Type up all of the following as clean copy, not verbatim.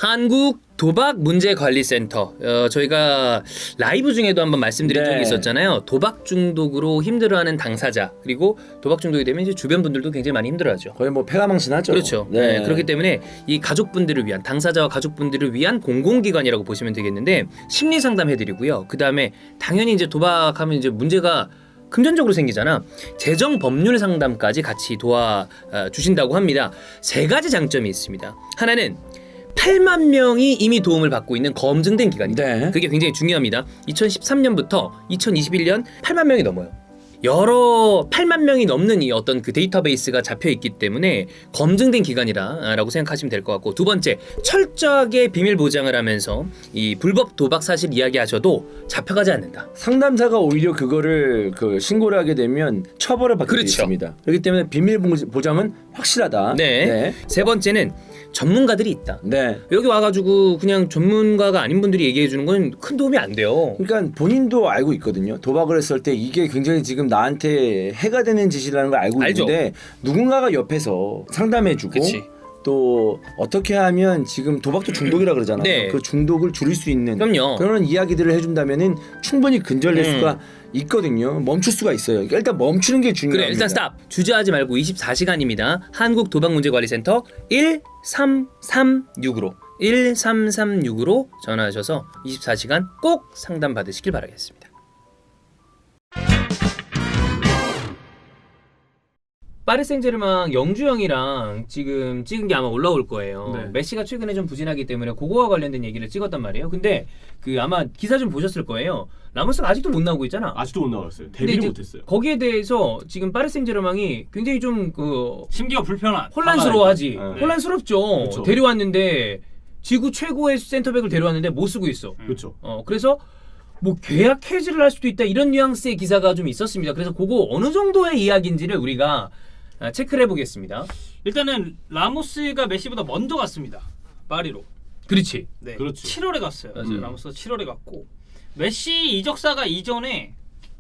한국 도박문제관리센터. 저희가 라이브 중에도 한번 말씀드린 적이 있었잖아요. 도박 중독으로 힘들어하는 당사자, 그리고 도박 중독이 되면 이제 주변 분들도 굉장히 많이 힘들어하죠. 거의 뭐 폐가망신하죠. 그렇죠. 네. 그렇기 때문에 이 가족분들을 위한, 당사자와 가족분들을 위한 공공기관이라고 보시면 되겠는데, 심리 상담해드리고요. 그 다음에 당연히 이제 도박하면 이제 문제가 금전적으로 생기잖아. 재정 법률 상담까지 같이 도와 주신다고 합니다. 세 가지 장점이 있습니다. 하나는 8만 명이 이미 도움을 받고 있는 검증된 기관이다. 네. 그게 굉장히 중요합니다. 2013년부터 2021년 8만 명이 넘어요. 여러 8만 명이 넘는 이 어떤 그 데이터베이스가 잡혀 있기 때문에 검증된 기관이라고 생각하시면 될 것 같고, 두 번째, 철저하게 비밀 보장을 하면서 이 불법 도박 사실 이야기하셔도 잡혀가지 않는다. 상담사가 오히려 그거를 신고를 하게 되면 처벌을 받게 그렇죠. 있습니다. 그렇기 때문에 비밀 보장은 확실하다. 네. 세 번째는 전문가들이 있다. 네. 여기 와가지고 그냥 전문가가 아닌 분들이 얘기해 주는 건 큰 도움이 안 돼요. 그러니까 본인도 알고 있거든요. 도박을 했을 때 이게 굉장히 지금 나한테 해가 되는 짓이라는 걸 알고 알죠. 있는데 누군가가 옆에서 상담해주고 그치. 또 어떻게 하면 지금 도박도 중독이라 그러잖아요. 네. 그 중독을 줄일 수 있는 그럼요. 그런 이야기들을 해준다면은 충분히 근절될 수가 있거든요. 멈출 수가 있어요. 그러니까 일단 멈추는 게 중요합니다. 그래, 일단 스탑. 주저하지 말고 24시간입니다. 한국도박문제관리센터 1336으로 1336으로 전화하셔서 24시간 꼭 상담 받으시길 바라겠습니다. 파리 생제르맹 영주 형이랑 지금 찍은 게 아마 올라올 거예요. 네. 메시가 최근에 좀 부진하기 때문에 그거와 관련된 얘기를 찍었단 말이에요. 근데 그 아마 기사 좀 보셨을 거예요. 라모스가 아직도 못 나오고 있잖아. 아직도 못 나왔어요. 근데 데뷔를 이제 못했어요. 거기에 대해서 지금 파리 생제르맹이 굉장히 좀 그 심기가 불편한. 혼란스러워하지. 네. 혼란스럽죠. 그쵸. 데려왔는데 지구 최고의 센터백을 데려왔는데 못 쓰고 있어. 그렇죠. 그래서 뭐 계약 해지를 할 수도 있다, 이런 뉘앙스의 기사가 좀 있었습니다. 그래서 그거 어느 정도의 이야기인지를 우리가 체크를 해보겠습니다. 일단은 라모스가 메시보다 먼저 갔습니다. 파리로. 그렇지. 네. 그렇죠. 7월에 갔어요. 맞아요. 라모스가 7월에 갔고, 메시 이적사가 이전에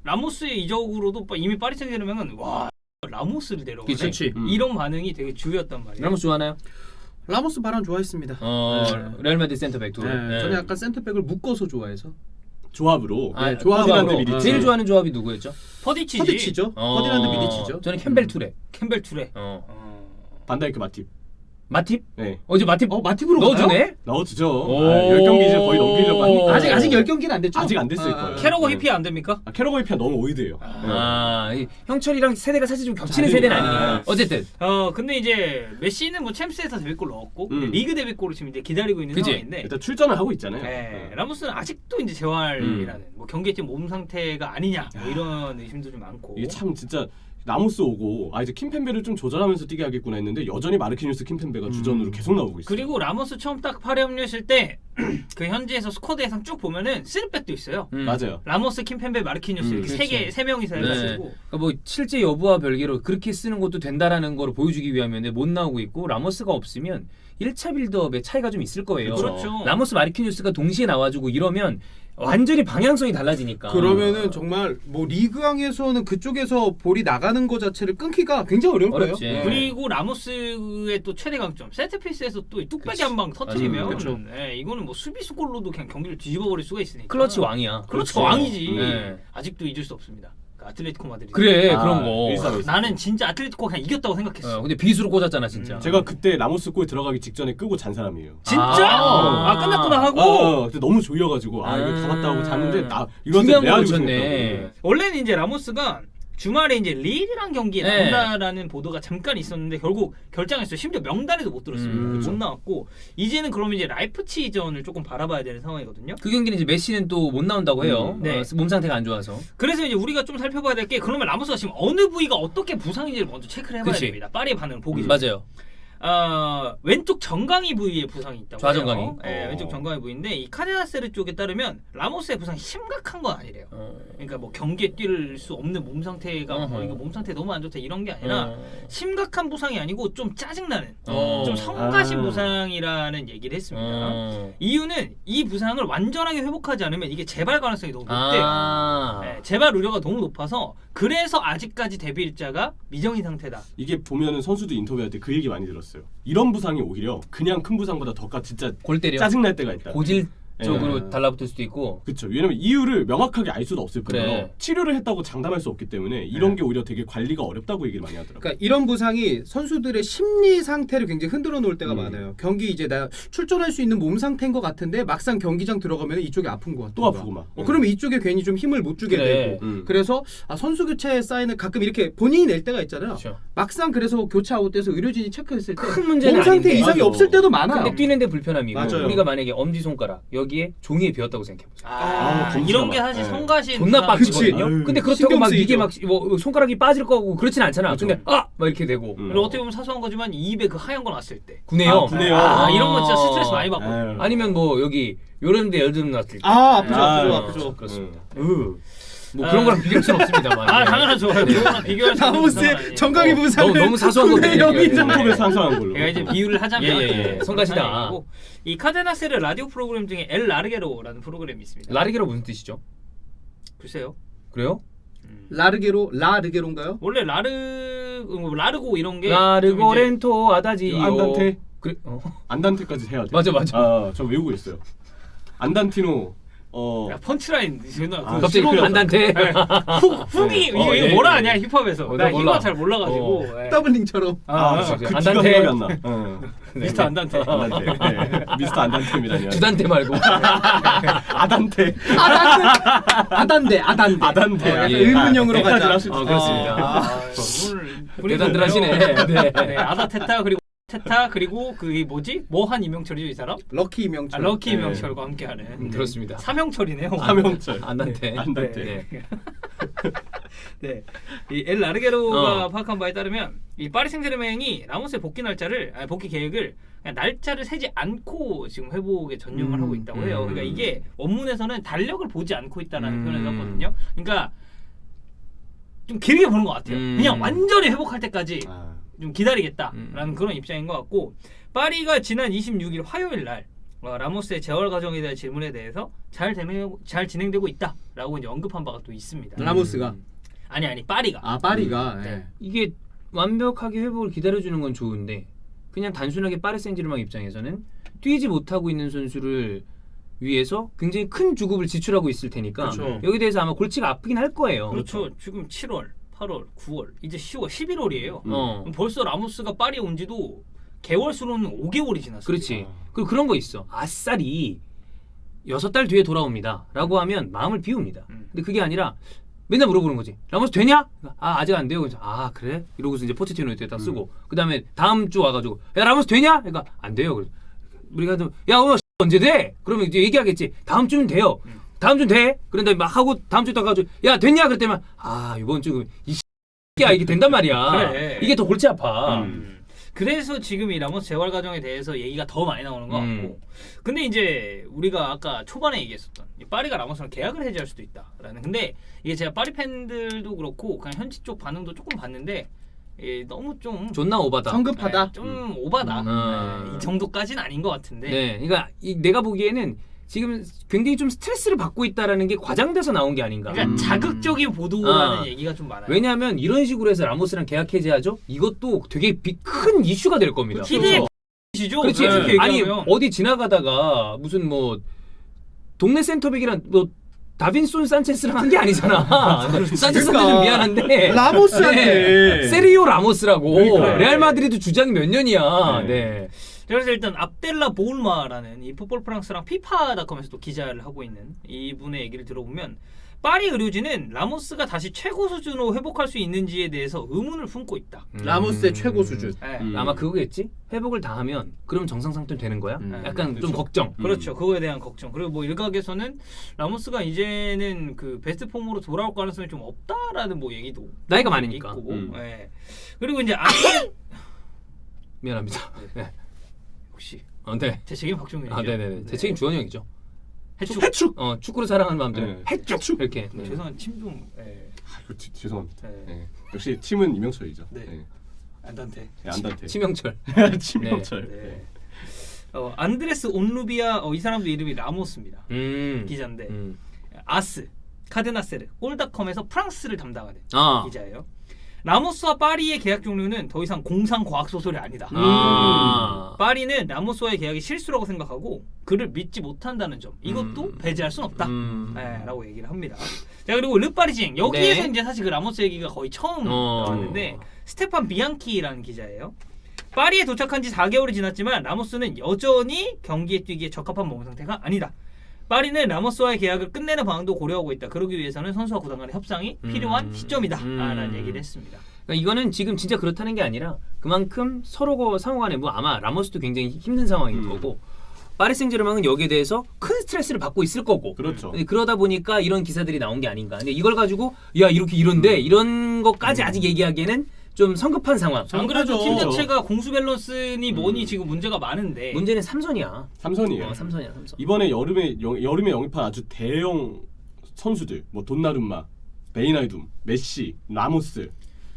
라모스의 이적으로도 이미 파리 생제르맹은 와, 라모스를 데려오네. 그치. 이런 반응이 되게 주였단 말이에요. 라모스 좋아하나요? 라모스 바람 좋아했습니다. 레알 마드리드 센터백 두. 네. 저는 약간 센터백을 묶어서 좋아해서. 조합으로. 아, 조합으로. 조합으로. 제일 좋아하는 조합이 누구였죠? 퍼디치지. 퍼디치죠. 퍼디난드 미디치죠. 저는 캠벨 투레. 캠벨 투레. 반다이크 마팁. 마팁? 네. 어제 마팁 마팁으로 넣어주네? 넣어주죠. 오. 10경기 이제 거의 넘기려고 하니까. 아직 10경기는 안 됐죠? 아직 안 됐을 거예요. 캐러거 네. 히피 안 됩니까? 캐러거 히피가 너무 오이드예요. 이 형철이랑 세대가 사실 좀 겹치는 세대는 아니에요. 어쨌든. 근데 이제 메시는 뭐 챔스에서 데뷔골 넣었고 리그 데뷔골을 지금 이제 기다리고 있는 그치? 상황인데, 일단 출전을 하고 있잖아요. 네, 라모스는 아직도 이제 재활이라는 뭐 경기에 지금 몸 상태가 아니냐 뭐 이런 의심도 좀 많고. 이게 참 진짜 라모스 오고 이제 킴펜베를 좀 조절하면서 뛰게 하겠구나 했는데 여전히 마르키뉴스 킴펜베가 주전으로 계속 나오고 있어요. 그리고 라모스 처음 딱 파리 합류했을 때 그 현지에서 스쿼드 예상 쭉 보면은 쓰리백도 있어요. 맞아요. 라모스, kim펜베, 마르키뉴스 이렇게 그렇지. 세 명이서 네. 해가지고 그러니까 뭐 실제 여부와 별개로 그렇게 쓰는 것도 된다라는 걸 보여주기 위함인데 못 나오고 있고, 라모스가 없으면 1차 빌드업에 차이가 좀 있을 거예요. 그렇죠. 라모스, 마르키뉴스가 동시에 나와주고 이러면 완전히 방향성이 달라지니까. 그러면은 정말 뭐 리그왕에서는 그쪽에서 볼이 나가는 거 자체를 끊기가 굉장히 어려울 거예요. 어렵지. 그리고 라모스의 또 최대 강점 세트피스에서 또 이 뚝배기 그치. 한 방 터트리면 그쵸. 네, 이거는 뭐 수비수 골로도 그냥 경기를 뒤집어 버릴 수가 있으니까. 클러치 왕이야. 클러치 그렇죠. 왕이지. 네. 아직도 잊을 수 없습니다. 그 아틀레티코 마드리드. 그래, 그런 거. 일사로 나는 진짜 아틀레티코가 그냥 이겼다고 생각했어. 근데 비수로 꽂았잖아 진짜. 제가 그때 라모스 골 들어가기 직전에 끄고 잔 사람이에요. 진짜? 끝났구나 하고. 그때 너무 졸려가지고 이거 다 봤다 하고 잤는데 이런데 중요한 거 레알이 놓쳤네. 우승했다고. 원래는 이제 라모스가 주말에 이제 릴이랑 경기에 네. 나온다라는 보도가 잠깐 있었는데 결국 결장했어요. 심지어 명단에도 못 들었습니다. 못 나왔고, 이제는 그러면 이제 라이프치히전을 조금 바라봐야 되는 상황이거든요. 그 경기는 이제 메시는 또 못 나온다고 해요. 네. 몸 상태가 안 좋아서. 그래서 이제 우리가 좀 살펴봐야 될 게, 그러면 라모스가 지금 어느 부위가 어떻게 부상인지를 먼저 체크를 해봐야 그치. 됩니다. 파리의 반응을 보기 전에. 맞아요. 왼쪽 정강이 부위에 부상이 있다고 좌정강이. 해요. 네, 왼쪽 정강이 보이는데 이 카데나세르 쪽에 따르면 라모스의 부상이 심각한 건 아니래요. 그러니까 뭐 경기에 뛸 수 없는 몸 상태가 뭐 이거 몸 상태 너무 안 좋다 이런 게 아니라 심각한 부상이 아니고 좀 짜증나는 좀 성가신 부상이라는 얘기를 했습니다. 이유는 이 부상을 완전하게 회복하지 않으면 이게 재발 가능성이 너무 높대요. 네, 재발 우려가 너무 높아서 그래서 아직까지 데뷔 일자가 미정인 상태다. 이게 보면은 선수들 인터뷰할 때 그 얘기 많이 들었어요. 이런 부상이 오히려 그냥 큰 부상보다 더 진짜 골 때려. 짜증 날 때가 있다. 고질적으로 달라붙을 수도 있고. 그렇죠. 왜냐면 이유를 명확하게 알 수도 없을 뿐더러 그래. 치료를 했다고 장담할 수 없기 때문에 이런 게 오히려 되게 관리가 어렵다고 얘기를 많이 하더라고요. 그러니까 이런 부상이 선수들의 심리 상태를 굉장히 흔들어 놓을 때가 많아요. 경기 이제 나 출전할 수 있는 몸 상태인 것 같은데 막상 경기장 들어가면 이쪽이 아픈 것 같아. 또 아프고 막. 그러면 이쪽에 괜히 좀 힘을 못 주게 그래. 되고. 그래서 선수 교체 사인을 가끔 이렇게 본인이 낼 때가 있잖아요. 그렇죠. 막상 그래서 교체 아웃돼서 의료진이 체크했을 때 큰 문제는 몸 상태 아닌데. 이상이 맞아. 없을 때도 많아요. 근데 뛰는데 불편함이고 맞아요. 우리가 만약에 엄지 손가락 여기에 종이에 비었다고 생각해보세요. 이런 게 사실 네. 성가신 존나 부상. 빡치거든요. 그치. 근데 그렇다고 신경 막 쓰이죠. 이게 막 뭐 손가락이 빠질 거고 그렇진 않잖아. 그렇죠. 근데 막 이렇게 되고 음. 그리고 어떻게 보면 사소한 거지만 이 입에 그 하얀 거 났을 때 구내염. 구내염. 이런 건 진짜 스트레스 많이 받거든요. 아유. 아니면 뭐 여기 요런데 열등 났을 때. 아프죠. 아유. 아프죠. 그렇습니다. 음. 뭐 그런 거랑 비교할 수는 없습니다만. 아 당연하죠. 그거랑 비교할 수 없는 부상은 라모스의 아니에요. 정강이 부상을 너무 사소한 것들 구내염이잖아요. 손톱에 상상한 걸로. 제가 이제 비유를 하자면 예. 성가시다. 얘기고, 이 카데나세르 라디오 프로그램 중에 엘 라르게로라는 프로그램이 있습니다. 라르게로 무슨 뜻이죠? 글쎄요. 그래요? 라르게로인가요? 원래 라르고 이런 게 라르고 렌토 아다지요. 안단테. 그래. 안단테까지 해야 돼. 맞아. 저 외우고 있어요. 안단티노. 야, 펀치라인 존나 그 갑자기 싫어. 안단테. 훅이 이거 예, 뭐라 예. 하냐 힙합에서 나 나 몰라. 힙합 잘 몰라가지고 예. 더블링처럼. 그 기가 안단테. 생각이 안 나. 미스터 안단테 안단테. 네. 미스터 안단테입니다. 주단테 말고. 아단테. 아단데. 아단테. 약간 예. 의문형으로 여기까지 가자. 할수 있어. 그렇습니다. 오늘 대단들 하시네. 네. 네, 아다테타 그리고 테타 그리고 그 뭐지 뭐한 이명철이죠 이 사람? 럭키 이명철. 럭키 네. 이명철과 함께하는 그렇습니다. 삼형철이네요. 삼형철. 안단테. 안단테. 네, 이 엘 라르게로가 파악한 바에 따르면 이 파리 생제르맹이 라모스의 복귀 계획을 그냥 날짜를 세지 않고 지금 회복에 전념을 하고 있다고 해요. 그러니까 이게 원문에서는 달력을 보지 않고 있다라는 표현을 썼거든요. 그러니까 좀 길게 보는 것 같아요. 그냥 완전히 회복할 때까지 좀 기다리겠다라는 그런 입장인 것 같고, 파리가 지난 26일 화요일 날 라모스의 재활 과정에 대한 질문에 대해서 잘 진행되고 있다라고 이제 언급한 바가 또 있습니다. 라모스가. 아니 파리가. 파리가. 네. 예. 이게 완벽하게 회복을 기다려주는 건 좋은데 그냥 단순하게 파리 생제르맹 입장에서는 뛰지 못하고 있는 선수를 위해서 굉장히 큰 주급을 지출하고 있을 테니까 그렇죠. 여기 대해서 아마 골치가 아프긴 할 거예요. 그렇죠. 지금 7월, 8월, 9월, 이제 10월, 11월이에요. 어. 벌써 라모스가 파리에 온 지도 개월 수로는 5개월이 지났어요. 그렇지. 그리고 그런 거 있어. 아싸리 6달 뒤에 돌아옵니다. 라고 하면 마음을 비웁니다. 근데 그게 아니라 맨날 물어보는 거지. 라모스 되냐? 아직 안 돼요. 그래서 그래? 이러고서 이제 포체티노에다 쓰고 그 다음에 다음 주 와가지고 야 라모스 되냐? 그러니까 안 돼요. 그래서 우리가 좀 야 오늘 언제 돼? 그러면 이제 얘기하겠지. 다음 주면 돼요. 다음 주는 돼? 그런데 막 하고 다음 주에 또 가가지고 야 됐냐? 그랬더니 이번 주 이 야 이게 된단 말이야. 그래. 이게 더 골치 아파. 그래서 지금 이 라모스 재활 과정에 대해서 얘기가 더 많이 나오는 것 같고, 근데 이제 우리가 아까 초반에 얘기했었던 이 파리가 라모스랑 계약을 해지할 수도 있다라는. 근데 이게 제가 파리 팬들도 그렇고 그냥 현지 쪽 반응도 조금 봤는데 너무 좀 존나 오바다. 성급하다. 좀 오바다. 이 정도까지는 아닌 것 같은데. 네, 그러니까 내가 보기에는 지금 굉장히 좀 스트레스를 받고 있다라는 게 과장돼서 나온 게 아닌가. 그러니까 자극적인 보도라는 얘기가 좀 많아요. 왜냐하면 이런 식으로 해서 라모스랑 계약 해지하죠. 이것도 되게 큰 이슈가 될 겁니다. 기대해 시죠. 그렇지. 솔직히 아니 얘기하면. 어디 지나가다가 무슨 뭐 동네 센터백이랑 뭐 다빈손 산체스랑 한 게 아니잖아. 산체스한테 좀 미안한데 라모스한테. 세리오 라모스라고. 그러니까. 레알 마드리드 주장이 몇 년이야. 네. 네. 그래서 일단 압델라 보울마라는 이 풋볼 프랑스랑 피파닷컴에서 또 기자를 하고 있는 이분의 얘기를 들어보면 파리 의료진은 라모스가 다시 최고 수준으로 회복할 수 있는지에 대해서 의문을 품고 있다. 라모스의 최고 수준. 네. 아마 그거겠지? 회복을 다 하면 그럼 정상 상태 되는 거야? 약간 좀 그렇죠. 걱정. 그렇죠. 그거에 대한 걱정. 그리고 뭐 일각에서는 라모스가 이제는 그 베스트 폼으로 돌아올 가능성이 좀 없다라는 뭐 얘기도 나이가 많으니까. 있고. 예. 그리고 이제 미안합니다. 네. 혹시 네. 제 책임 박종윤이죠. 네네네. 제 책임 주원영이죠. 해축. 해축. 축구를 사랑하는 마음대로 네. 해축 이렇게. 네. 죄송한 침좀 아이고, 죄송합니다. 네. 네. 역시 팀은 이명철이죠. 네. 안단테. 네, 안단테. 치명철. 치명철. 네. 안드레스 온루비아 이 사람도 이름이 라모스입니다. 음. 기자인데 아스 카드나세르 골닷컴에서 프랑스를 담당하는 아. 기자예요. 라모스와 파리의 계약 종료는 더 이상 공상 과학 소설이 아니다. 아. 파리는 라모스와의 계약이 실수라고 생각하고 그를 믿지 못한다는 점 이것도 배제할 순 없다. 네, 라고 얘기를 합니다. 자 그리고 르파리징 여기에서 네. 이제 사실 그 라모스 얘기가 거의 처음 나왔는데 스테판 비앙키라는 기자예요. 파리에 도착한 지 4개월이 지났지만 라모스는 여전히 경기에 뛰기에 적합한 몸 상태가 아니다. 파리는 라모스와의 계약을 끝내는 방안도 고려하고 있다. 그러기 위해서는 선수와 구단 간의 협상이 필요한 시점이다. 라는 얘기를 했습니다. 그러니까 이거는 지금 진짜 그렇다는 게 아니라 그만큼 서로 상호간에 뭐 아마 라모스도 굉장히 힘든 상황일 거고 파리 생제르맹은 여기에 대해서 큰 스트레스를 받고 있을 거고 그렇죠. 근데 그러다 보니까 이런 기사들이 나온 게 아닌가. 근데 이걸 가지고 야 이렇게 이런데 이런 것까지 아직 얘기하기에는 좀 성급한 상황. 안 그래도 팀 그렇죠. 자체가 공수 밸런스니 뭐니 지금 문제가 많은데 문제는 삼선이야. 삼선이에요. 삼선. 이번에 여름에 영입한 아주 대형 선수들 뭐 돈나룸마, 베이나이둠, 메시, 라모스,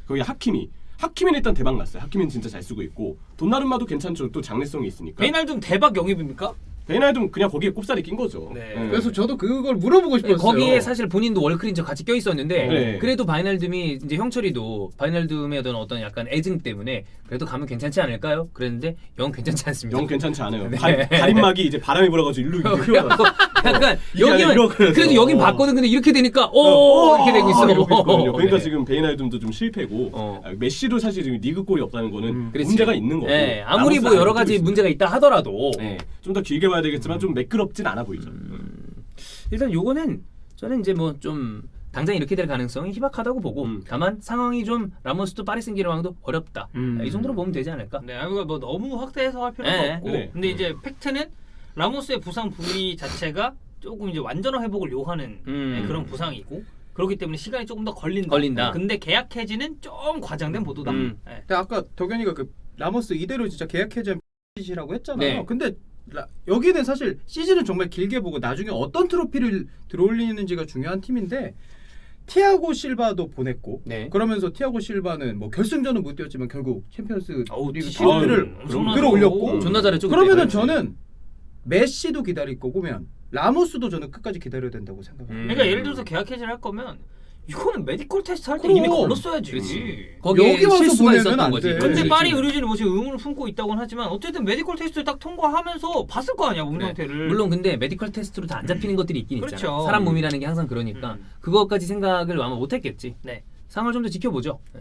거기 하키미는 일단 대박 났어요. 하키미는 진짜 잘 쓰고 있고 돈나룸마도 괜찮죠. 또 장래성이 있으니까. 베이날둠 대박 영입입니까? 베이나이둠 그냥 거기에 꼽살이 낀 거죠. 네. 그래서 저도 그걸 물어보고 싶었어요. 거기에 사실 본인도 월크린저 같이 껴 있었는데 네. 그래도 바이날둠이 이제 형철이도 바이날둠의 어떤 약간 애증 때문에 그래도 가면 괜찮지 않을까요? 그랬는데 영 괜찮지 않습니다. 영 괜찮지 않아요. 네. 가림막이 이제 바람이 불어가지고 일로 그래갖고 약간 여기만 이러고 그래도 여긴 봤거든. 근데 이렇게 되니까 이렇게 되고 있어. 이러고 있거든요. 그러니까 네. 지금 베이나이둠도 좀 실패고 메시도 사실 지금 리그골이 없다는 거는 그렇지. 문제가 있는 거고. 네, 아무리 뭐 라모스 여러 안 가지 뛰고 문제가 있다 하더라도 네, 좀 더 길게 봐야 되겠지만 좀 매끄럽진 않아 보이죠. 일단 요거는 저는 이제 뭐 좀 당장 이렇게 될 가능성이 희박하다고 보고 다만 상황이 좀 라모스도 파리 생제르맹도 어렵다. 이 정도로 보면 되지 않을까? 네, 이거 뭐 너무 확대해서 할 필요는 네. 없고. 네. 근데 이제 팩트는 라모스의 부상 부위 자체가 조금 이제 완전한 회복을 요하는 그런 부상이고 그렇기 때문에 시간이 조금 더 걸린다. 근데 계약 해지는 좀 과장된 보도다. 네. 근데 아까 덕현이가 그 라모스 이대로 진짜 계약 해지한 X라고 했잖아요. 네. 근데 여기는 사실 시즌은 정말 길게 보고 나중에 어떤 트로피를 들어올리는지가 중요한 팀인데 티아고 실바도 보냈고 네. 그러면서 티아고 실바는 뭐 결승전은 못 뛰었지만 결국 챔피언스 리그 진짜 시리즈를 엄청나죠. 들어올렸고 존나 잘했죠. 그러면은 그때. 저는 메시도 기다릴 거고면 라모스도 저는 끝까지 기다려야 된다고 생각합니다. 그러니까 예를 들어서 계약 해지를 할 거면 이거는 메디컬 테스트 할 때 이미 그럼. 걸렀어야지. 그렇지. 거기에 여기 와서 실수가 보내면 있었던 안 거지. 돼. 근데 그렇지. 파리 의료진이 뭐 지금 의문을 품고 있다고는 하지만 어쨌든 메디컬 테스트를 딱 통과하면서 봤을 거 아니야 몸 그래. 상태를. 물론 근데 메디컬 테스트로 다 안 잡히는 것들이 있긴 그렇죠. 있잖아. 사람 몸이라는 게 항상 그러니까 그것까지 생각을 아마 못했겠지. 네. 상황을 좀 더 지켜보죠. 네.